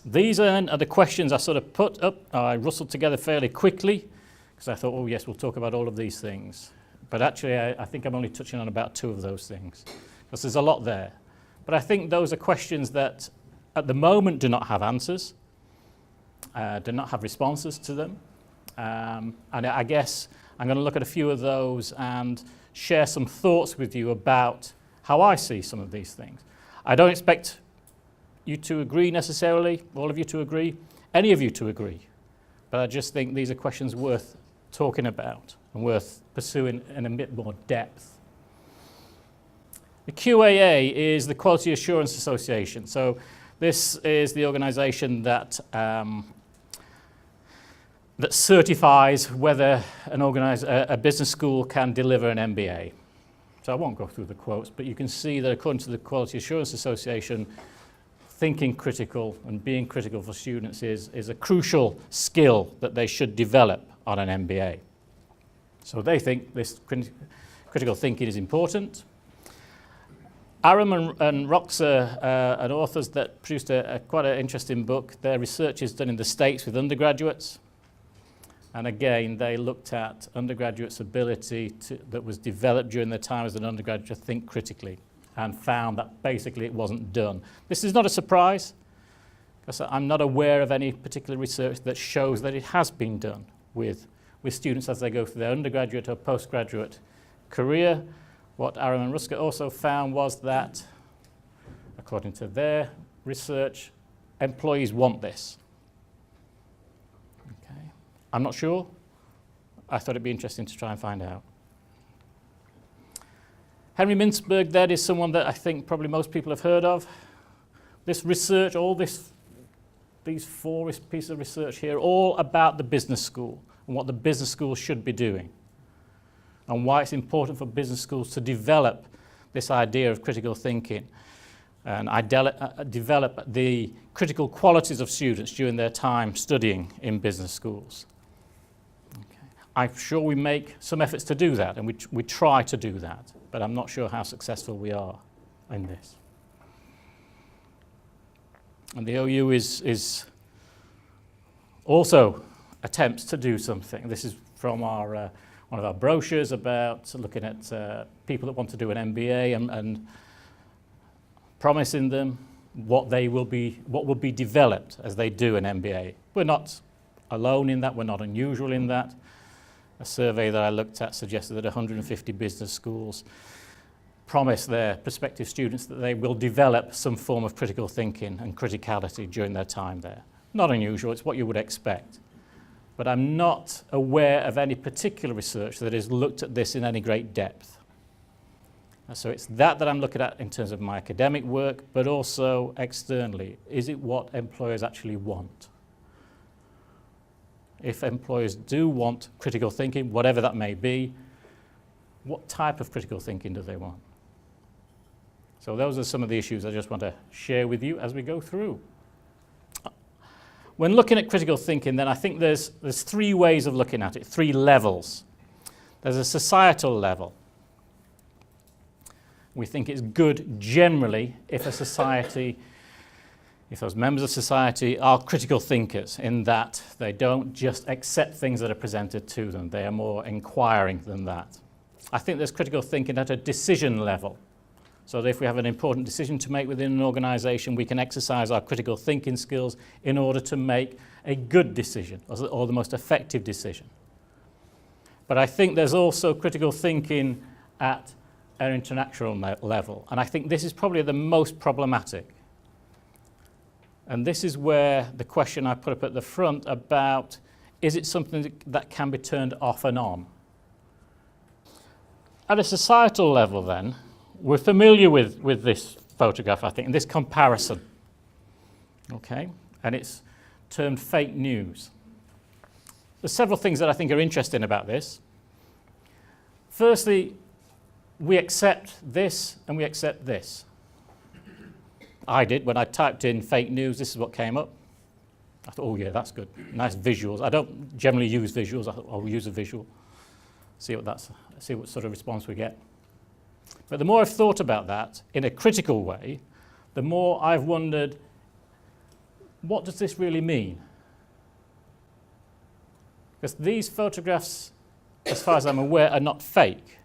These are the questions I sort of put up, I rustled together fairly quickly, because I thought, oh yes, we'll talk about all of these things. But actually, I think I'm only touching on about 2 of those things, because there's a lot there. But I think those are questions that, at the moment, do not have answers, do not have responses to them. And I guess I'm going to look at a few of those and share some thoughts with you about how I see some of these things. I don't expect you to agree necessarily, all of you to agree, any of you to agree. But I just think these are questions worth talking about and worth pursuing in a bit more depth. The QAA is the Quality Assurance Association. So this is the organisation that that certifies whether a business school can deliver an MBA. So I won't go through the quotes, but you can see that according to the Quality Assurance Association, thinking critical and being critical for students is a crucial skill that they should develop on an MBA. So they think this critical thinking is important. Aram and Roxa are authors that produced quite an interesting book. Their research is done in the States with undergraduates. And again, they looked at undergraduates' ability that was developed during their time as an undergraduate to think critically, and found that basically it wasn't done. This is not a surprise, because I'm not aware of any particular research that shows that it has been done with students as they go through their undergraduate or postgraduate career. What Aram and Ruska also found was that, according to their research, employees want this. Okay. I'm not sure. I thought it'd be interesting to try and find out. Henry Mintzberg, that is someone that I think probably most people have heard of. This research, these 4 pieces of research here, all about the business school and what the business school should be doing, and why it's important for business schools to develop this idea of critical thinking and develop the critical qualities of students during their time studying in business schools. Okay. I'm sure we make some efforts to do that, and we try to do that, but I'm not sure how successful we are in this. And the OU is also attempts to do something. This is from our one of our brochures about looking at people that want to do an MBA and promising them what will be developed as they do an MBA. We're not alone in that. We're not unusual in that. A survey that I looked at suggested that 150 business schools promise their prospective students that they will develop some form of critical thinking and criticality during their time there. Not unusual, it's what you would expect. But I'm not aware of any particular research that has looked at this in any great depth. So it's that I'm looking at in terms of my academic work, but also externally. Is it what employers actually want? If employers do want critical thinking, whatever that may be, what type of critical thinking do they want? So those are some of the issues I just want to share with you as we go through. When looking at critical thinking, then I think there's 3 ways of looking at it, 3 levels. There's a societal level. We think it's good generally if those members of society are critical thinkers, in that they don't just accept things that are presented to them. They are more inquiring than that. I think there's critical thinking at a decision level. So that if we have an important decision to make within an organisation, we can exercise our critical thinking skills in order to make a good decision or the most effective decision. But I think there's also critical thinking at an international level, and I think this is probably the most problematic. And this is where the question I put up at the front about, is it something that can be turned off and on? At a societal level then, we're familiar with this photograph, I think, and this comparison. Okay? And it's termed fake news. There's several things that I think are interesting about this. Firstly, we accept this and we accept this. I did. When I typed in fake news, this is what came up. I thought, oh yeah, that's good. Nice visuals. I don't generally use visuals. I thought, I'll use a visual. See what sort of response we get. But the more I've thought about that in a critical way, the more I've wondered, what does this really mean? Because these photographs, as far as I'm aware, are not fake.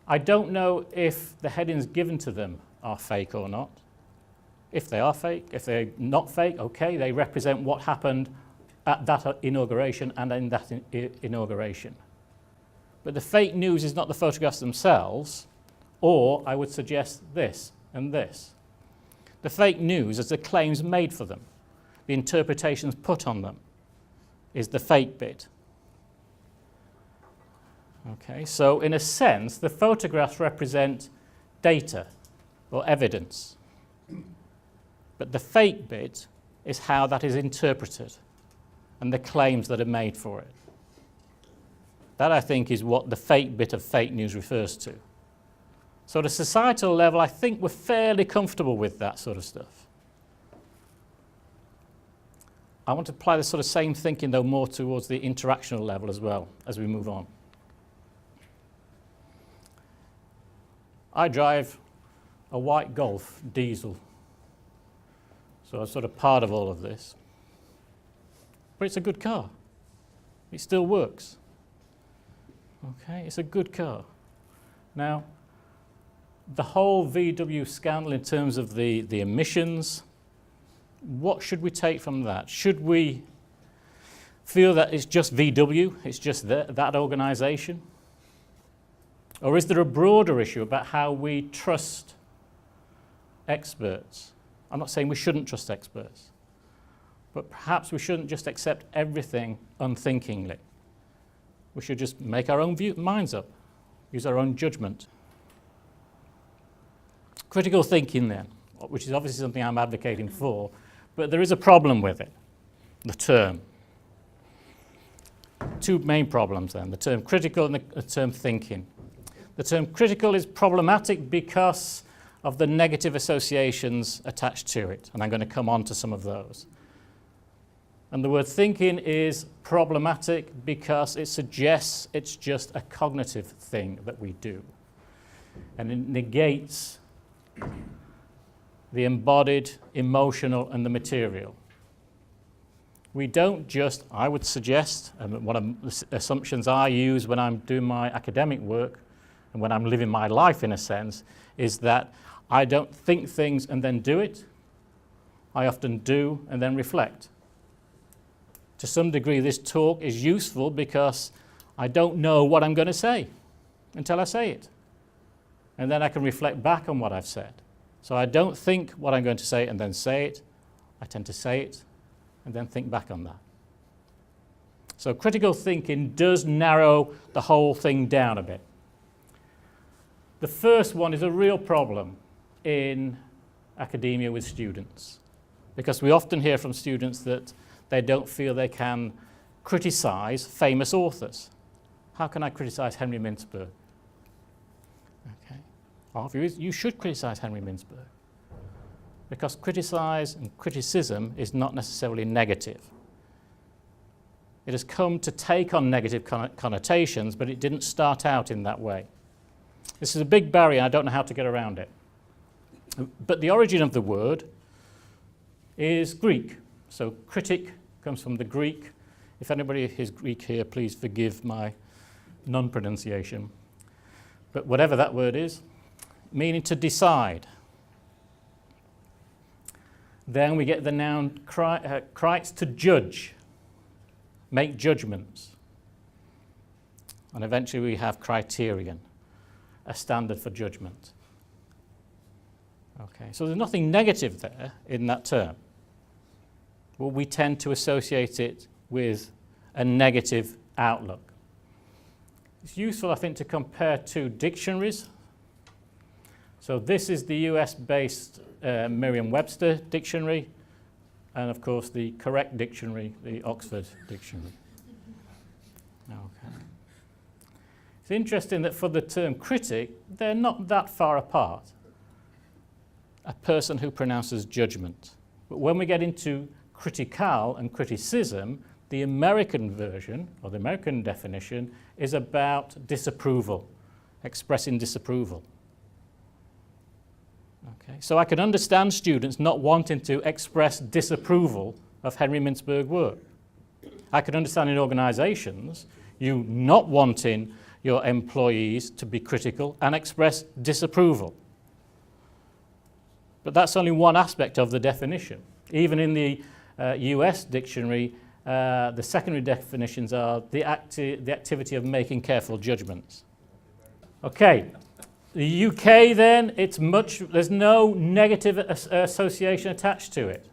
I don't know if the headings given to them are fake or not. If they are fake, if they're not fake, okay, they represent what happened at that inauguration and in that inauguration. But the fake news is not the photographs themselves, or I would suggest this and this. The fake news is the claims made for them, the interpretations put on them, is the fake bit. Okay, so in a sense, the photographs represent data or evidence. But the fake bit is how that is interpreted and the claims that are made for it. That, I think, is what the fake bit of fake news refers to. So at a societal level, I think we're fairly comfortable with that sort of stuff. I want to apply the sort of same thinking, though, more towards the interactional level as well, as we move on. I drive a white Golf diesel, so I'm sort of part of all of this. But it's a good car. It still works. Okay, it's a good car. Now, the whole VW scandal in terms of the emissions, what should we take from that? Should we feel that it's just VW, it's just that organisation? Or is there a broader issue about how we trust experts? I'm not saying we shouldn't trust experts, but perhaps we shouldn't just accept everything unthinkingly. We should just make our own minds up, use our own judgment. Critical thinking then, which is obviously something I'm advocating for, but there is a problem with it, the term. Two main problems then, the term critical and the term thinking. The term critical is problematic because of the negative associations attached to it, and I'm going to come on to some of those. And the word thinking is problematic because it suggests it's just a cognitive thing that we do, and it negates the embodied, emotional, and the material. We don't just, I would suggest, and one of the assumptions I use when I'm doing my academic work and when I'm living my life in a sense, is that I don't think things and then do it. I often do and then reflect. To some degree, this talk is useful because I don't know what I'm going to say until I say it. And then I can reflect back on what I've said. So I don't think what I'm going to say and then say it. I tend to say it and then think back on that. So critical thinking does narrow the whole thing down a bit. The first one is a real problem in academia with students, because we often hear from students that they don't feel they can criticize famous authors. How can I criticize Henry Mintzberg? Okay. Our view is you should criticize Henry Mintzberg, because criticize and criticism is not necessarily negative. It has come to take on negative connotations, but it didn't start out in that way. This is a big barrier, I don't know how to get around it. But the origin of the word is Greek. So critic comes from the Greek. If anybody is Greek here, please forgive my non-pronunciation. But whatever that word is, meaning to decide. Then we get the noun krites, to judge, make judgments. And eventually we have criterion, a standard for judgment. Okay, so there's nothing negative there in that term. Well, we tend to associate it with a negative outlook. It's useful, I think, to compare two dictionaries. So this is the US-based Merriam-Webster dictionary, and of course the correct dictionary, the Oxford dictionary. Okay. It's interesting that for the term critic, they're not that far apart. A person who pronounces judgment. But when we get into critical and criticism, the American version, or the American definition, is about disapproval, expressing disapproval. Okay? So I can understand students not wanting to express disapproval of Henry Mintzberg work. I can understand in organisations you not wanting your employees to be critical and express disapproval. But that's only one aspect of the definition. Even in the US dictionary, the secondary definitions are the activity of making careful judgments. Okay, the UK then, there's no negative association attached to it.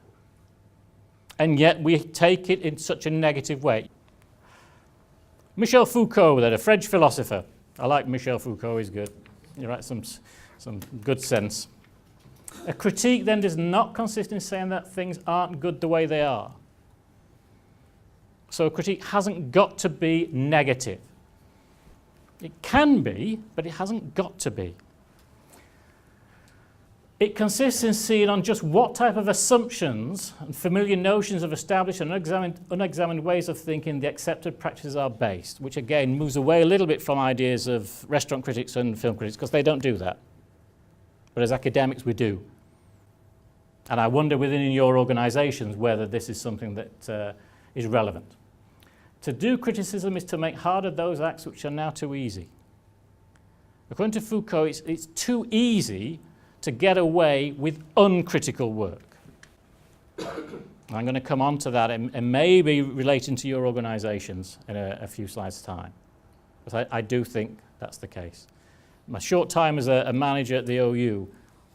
And yet we take it in such a negative way. Michel Foucault, then, a French philosopher. I like Michel Foucault, he's good. He writes some good sense. A critique then does not consist in saying that things aren't good the way they are. So a critique hasn't got to be negative. It can be, but it hasn't got to be. It consists in seeing on just what type of assumptions and familiar notions of established and unexamined ways of thinking the accepted practices are based, which again moves away a little bit from ideas of restaurant critics and film critics, because they don't do that. But as academics, we do. And I wonder within your organisations whether this is something that is relevant. To do criticism is to make harder those acts which are now too easy. According to Foucault, it's too easy to get away with uncritical work. I'm going to come on to that and maybe relating to your organisations in a few slides' time. But I do think that's the case. My short time as a manager at the OU,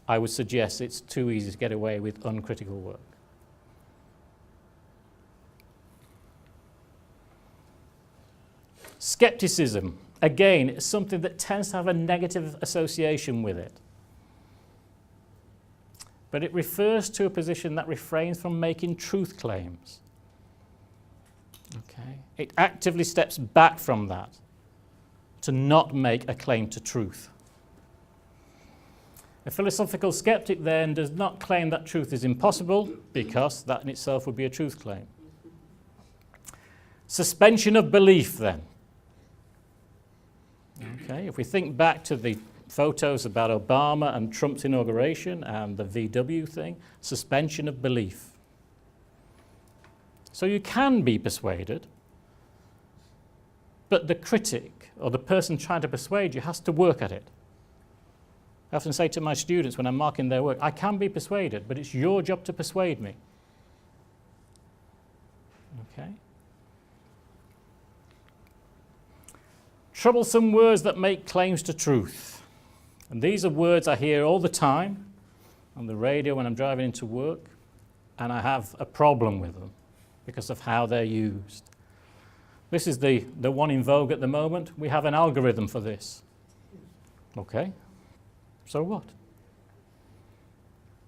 I would suggest it's too easy to get away with uncritical work. Skepticism, again, is something that tends to have a negative association with it. But it refers to a position that refrains from making truth claims. Okay? It actively steps back from that to not make a claim to truth. A philosophical skeptic then does not claim that truth is impossible, because that in itself would be a truth claim. Suspension of belief then. Okay, if we think back to the photos about Obama and Trump's inauguration and the VW thing, suspension of belief. So you can be persuaded, but the critic or the person trying to persuade you has to work at it. I often say to my students when I'm marking their work, I can be persuaded, but it's your job to persuade me. Okay? Troublesome words that make claims to truth. And these are words I hear all the time on the radio when I'm driving into work, and I have a problem with them because of how they're used. This is the one in vogue at the moment. We have an algorithm for this. Okay, so what?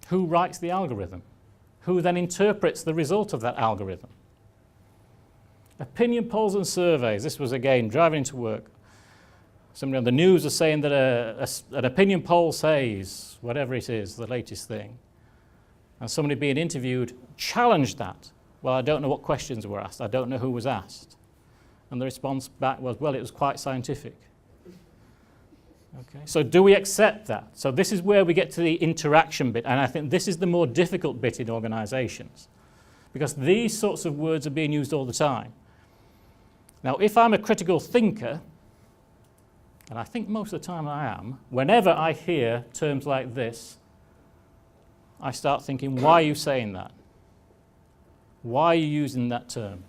Who writes the algorithm? Who then interprets the result of that algorithm? Opinion polls and surveys. This was, again, driving into work. Somebody on the news was saying that an opinion poll says, whatever it is, the latest thing. And somebody being interviewed challenged that. Well, I don't know what questions were asked. I don't know who was asked. And the response back was, well, it was quite scientific. Okay. So do we accept that? So this is where we get to the interaction bit. And I think this is the more difficult bit in organisations, because these sorts of words are being used all the time. Now, if I'm a critical thinker, and I think most of the time I am, whenever I hear terms like this, I start thinking, why are you saying that? Why are you using that term?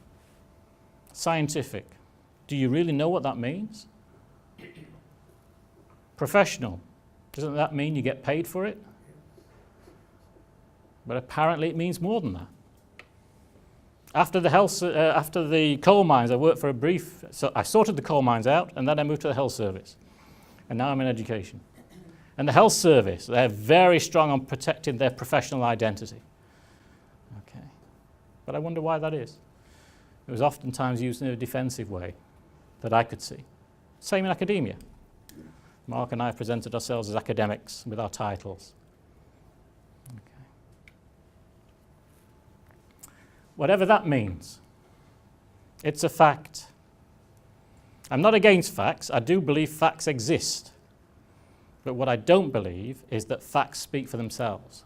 Scientific. Do you really know what that means? Professional. Doesn't that mean you get paid for it? But apparently it means more than that. After the coal mines, I worked for a brief, so I sorted the coal mines out, and then I moved to the health service. And now I'm in education. And the health service, they're very strong on protecting their professional identity. Okay. But I wonder why that is. It was oftentimes used in a defensive way that I could see. Same in academia. Mark and I have presented ourselves as academics with our titles. Whatever that means, it's a fact. I'm not against facts. I do believe facts exist. But what I don't believe is that facts speak for themselves.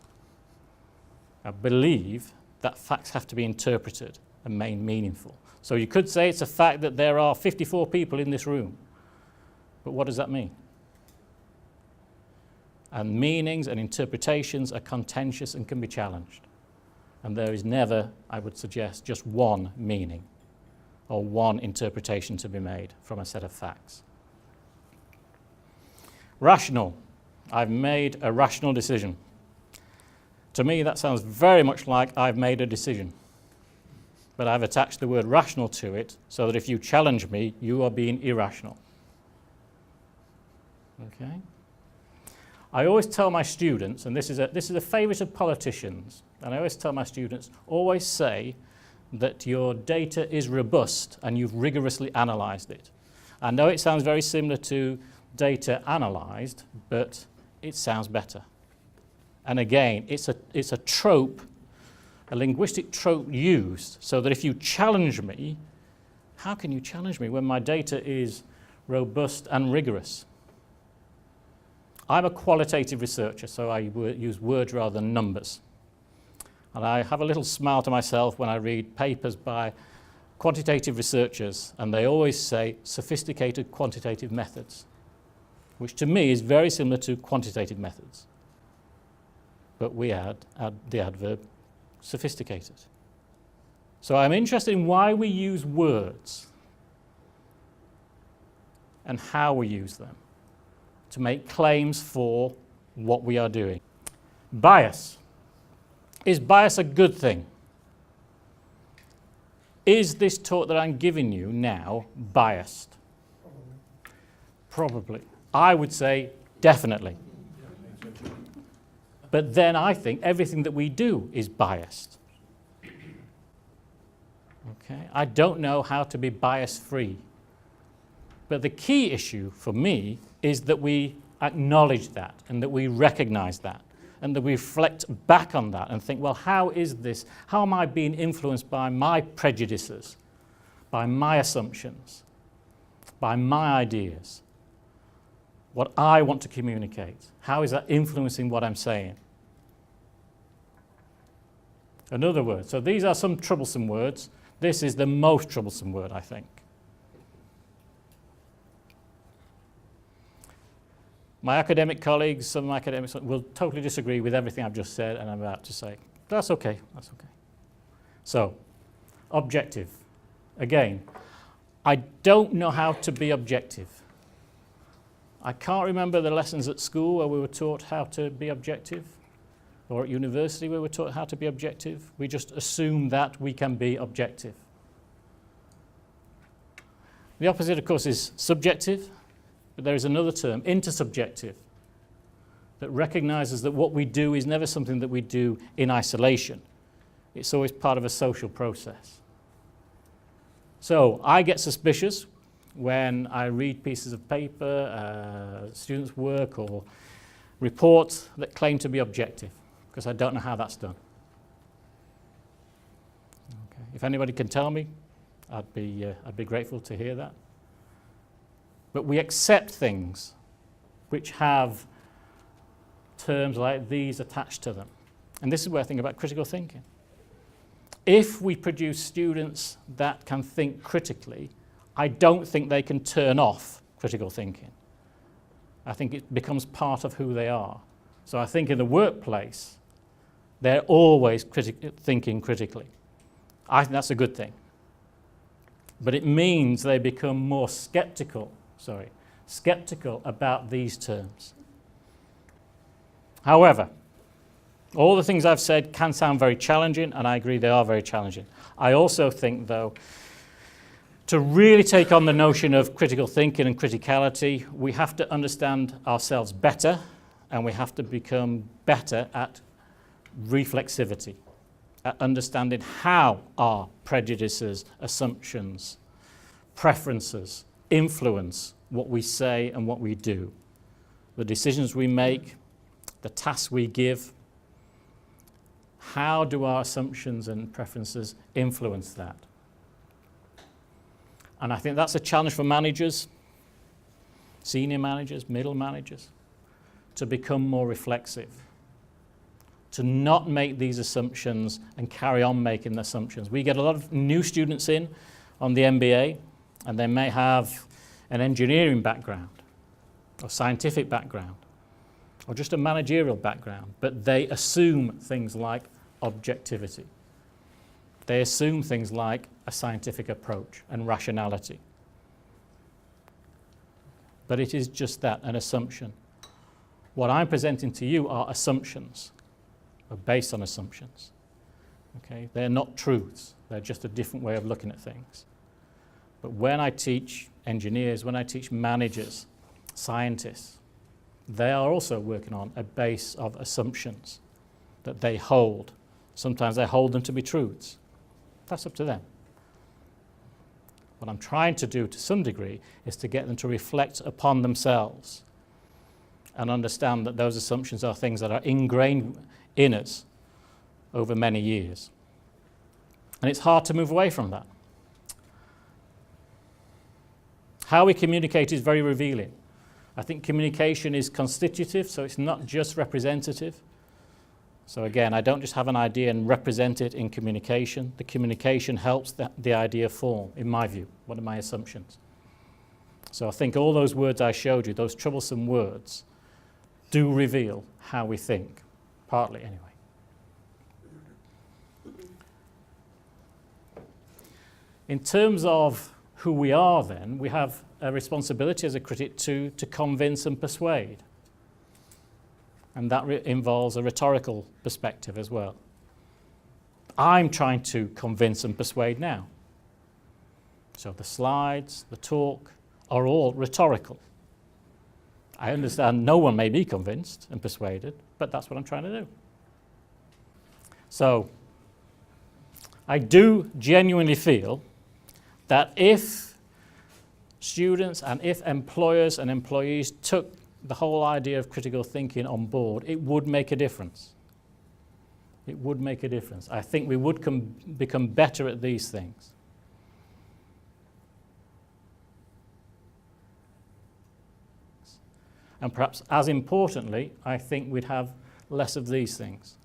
I believe that facts have to be interpreted and made meaningful. So you could say it's a fact that there are 54 people in this room. But what does that mean? And meanings and interpretations are contentious and can be challenged. And there is never, I would suggest, just one meaning or one interpretation to be made from a set of facts. Rational. I've made a rational decision. To me, that sounds very much like I've made a decision. But I've attached the word rational to it so that if you challenge me, you are being irrational. Okay? I always tell my students, and this is a favourite of politicians, and I always tell my students, always say that your data is robust and you've rigorously analysed it. I know it sounds very similar to data analysed, but it sounds better. And again, it's a trope, a linguistic trope used so that if you challenge me, how can you challenge me when my data is robust and rigorous? I'm a qualitative researcher, so I use words rather than numbers. And I have a little smile to myself when I read papers by quantitative researchers, and they always say sophisticated quantitative methods, which to me is very similar to quantitative methods. But we add the adverb sophisticated. So I'm interested in why we use words and how we use them to make claims for what we are doing. Bias. Is bias a good thing? Is this talk that I'm giving you now biased? Probably. I would say definitely. But then I think everything that we do is biased. Okay? I don't know how to be bias-free. But the key issue for me is that we acknowledge that and that we recognize that and that we reflect back on that and think, well, how is this? How am I being influenced by my prejudices, by my assumptions, by my ideas? What I want to communicate? How is that influencing what I'm saying? Another word. So these are some troublesome words. This is the most troublesome word, I think. My academic colleagues, some of my academics will totally disagree with everything I've just said and I'm about to say. That's okay, that's okay. So, objective. Again, I don't know how to be objective. I can't remember the lessons at school where we were taught how to be objective, or at university where we were taught how to be objective. We just assume that we can be objective. The opposite, of course, is subjective. But there is another term, intersubjective, that recognizes that what we do is never something that we do in isolation. It's always part of a social process. So I get suspicious when I read pieces of paper, students' work, or reports that claim to be objective, because I don't know how that's done. Okay. If anybody can tell me, I'd be grateful to hear that. But we accept things which have terms like these attached to them. And this is where I think about critical thinking. If we produce students that can think critically, I don't think they can turn off critical thinking. I think it becomes part of who they are. So I think in the workplace, they're always thinking critically. I think that's a good thing. But it means they become more skeptical about these terms. However, all the things I've said can sound very challenging, and I agree they are very challenging. I also think, though, to really take on the notion of critical thinking and criticality, we have to understand ourselves better, and we have to become better at reflexivity, at understanding how our prejudices, assumptions, preferences influence what we say and what we do, the decisions we make, the tasks we give. How do our assumptions and preferences influence that? And I think that's a challenge for managers, senior managers, middle managers, to become more reflexive, to not make these assumptions and carry on making the assumptions. We get a lot of new students in on the MBA, and they may have an engineering background or scientific background or just a managerial background, but they assume things like objectivity. They assume things like a scientific approach and rationality. But it is just that, an assumption. What I'm presenting to you are assumptions, or based on assumptions. Okay? They're not truths. They're just a different way of looking at things. But when I teach engineers, when I teach managers, scientists, they are also working on a base of assumptions that they hold. Sometimes they hold them to be truths. That's up to them. What I'm trying to do to some degree is to get them to reflect upon themselves and understand that those assumptions are things that are ingrained in us over many years. And it's hard to move away from that. How we communicate is very revealing. I think communication is constitutive, so it's not just representative. So again, I don't just have an idea and represent it in communication. The communication helps the idea form, in my view. What are my assumptions? So I think all those words I showed you, those troublesome words, do reveal how we think, partly anyway. In terms of who we are then, we have a responsibility as a critic to convince and persuade. And that involves a rhetorical perspective as well. I'm trying to convince and persuade now. So the slides, the talk, are all rhetorical. I understand no one may be convinced and persuaded, but that's what I'm trying to do. So I do genuinely feel that if students and if employers and employees took the whole idea of critical thinking on board, it would make a difference. It would make a difference. I think we would become better at these things. And perhaps as importantly, I think we'd have less of these things.